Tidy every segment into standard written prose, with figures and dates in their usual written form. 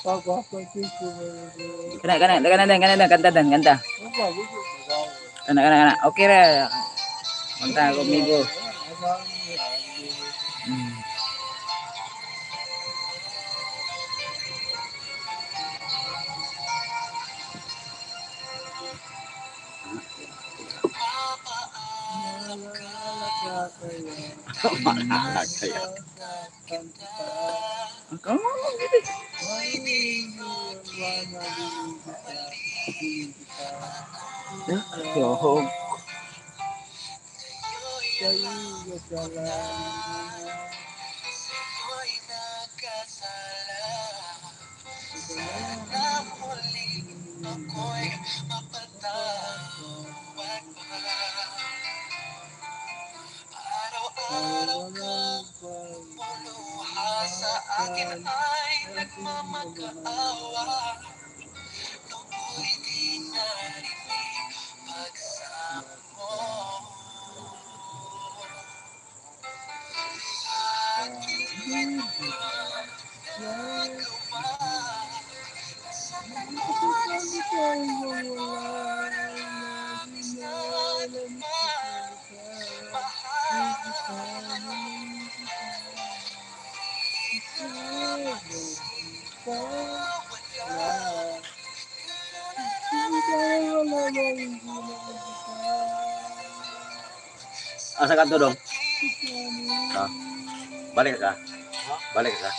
Kana kanta dan kanta. Kana. Okay ra. Kanta conmigo. Yo. Asa ka to dong? Ha? Balik ka? Balik ka?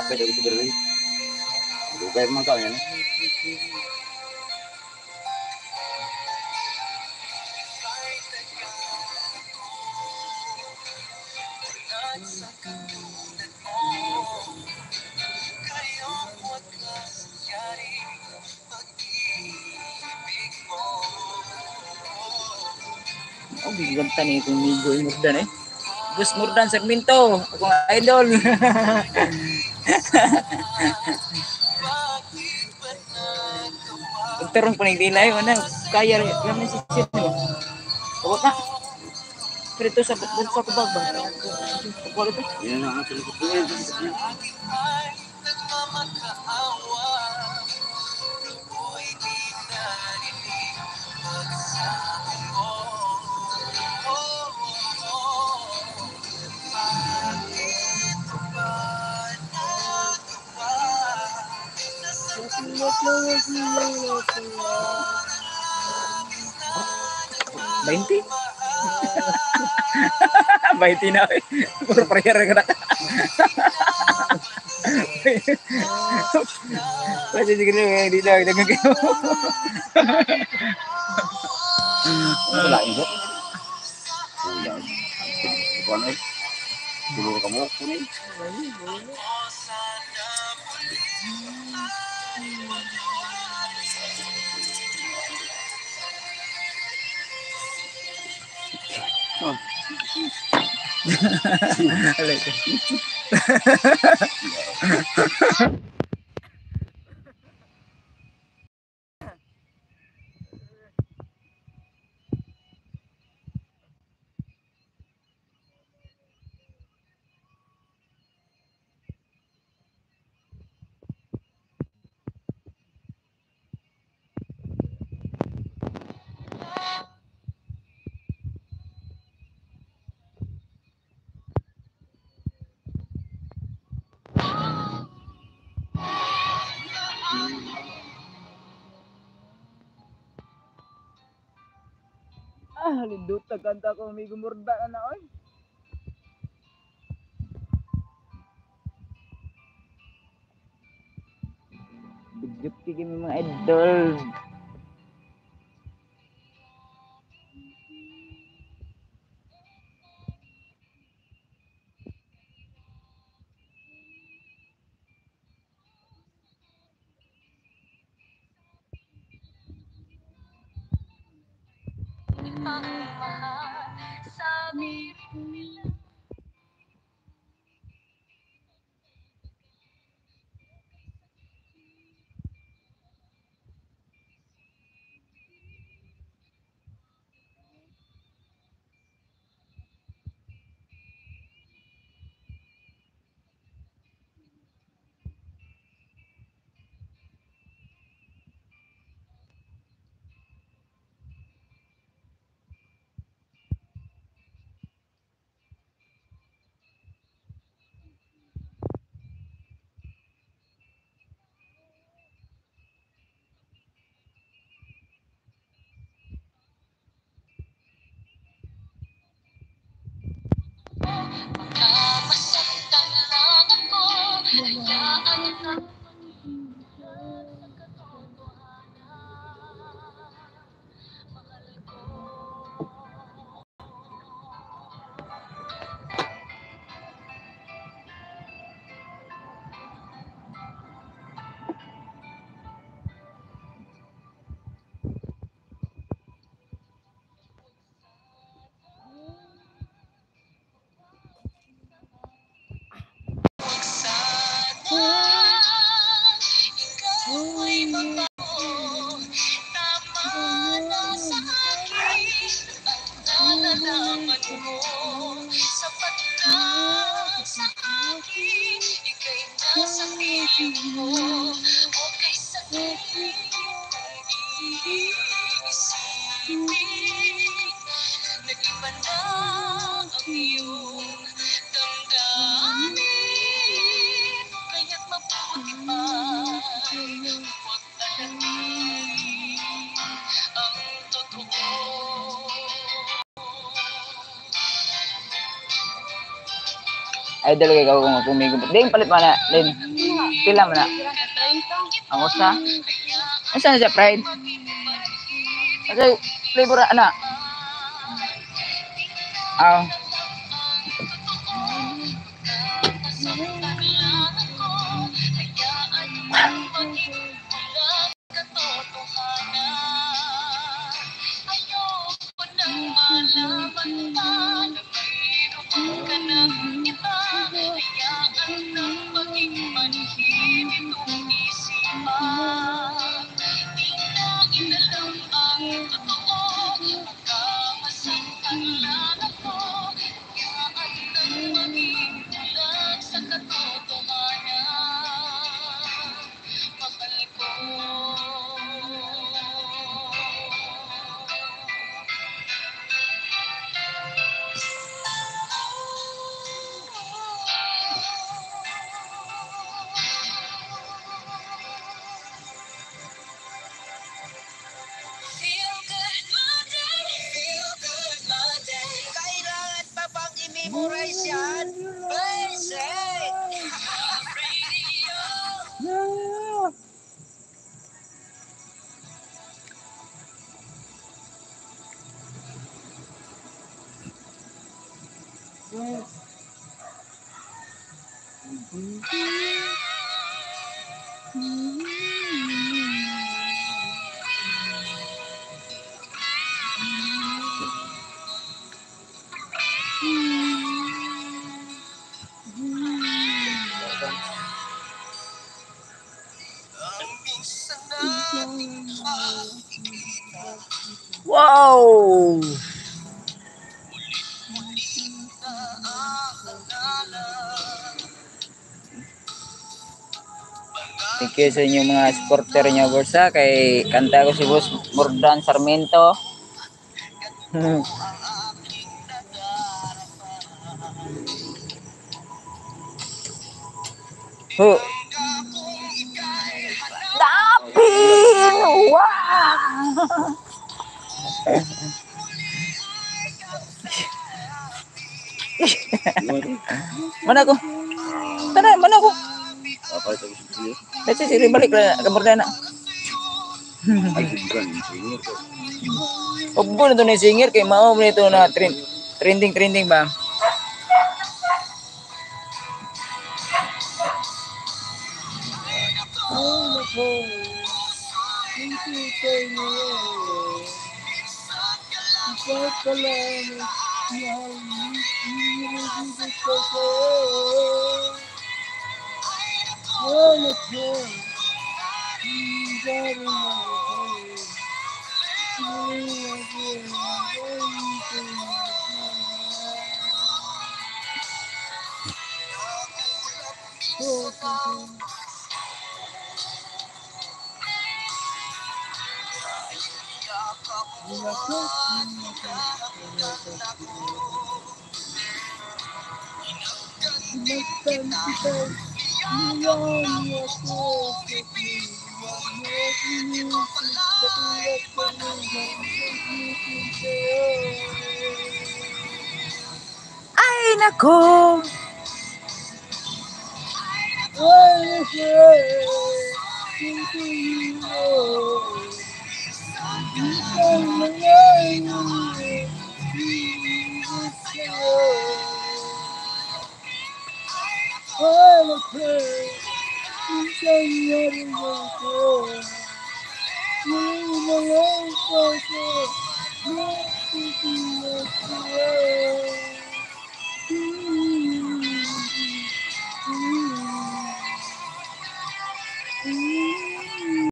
Apa dah itu berlin? Bukan emang kau ya? Oh, giganta ni kung Migo Murdan eh. Gus Murdan Sarmiento, akong idol. Terong panigdilay mana kaya kami si Sid mo. Tawag na. Prito sa bulsa ko ba? Ako ito. Yan ang ating kutuin. Bainti. Bainti na. Puro prayer ka na. Kasi sige na di na dagang kayo. Wala ito. Bukan eh. Dulu kamu kuning. Oh. Lindot na kanta ko may gumurda na na oy. Bigyot kini mga idol. mo, sapat na sa akin, ika'y nasa piling mo, okay sa piling iisipin, nag-iba na ang iyong damdamin, kaya't mabuti pa, huwag alamin ang totoo. Idol kay kau kung pumigo. Ding palit mana, Lin. Pila mana? Ang usa. Asa na siya pride? Okay, flavor ana. Aw. Memorize yan. Basic. Radio. Wow! Thank you sa inyo mga supporter nyo, Bursa. Kay kanta ko si Boss Mordan Sarmiento. Dapin! Wow! Mana ko? Tara, mana ko? Apa itu? Kasi siri balik na Kamordana. Obo na to na singer kay mao nito na trending ba? Ay nako.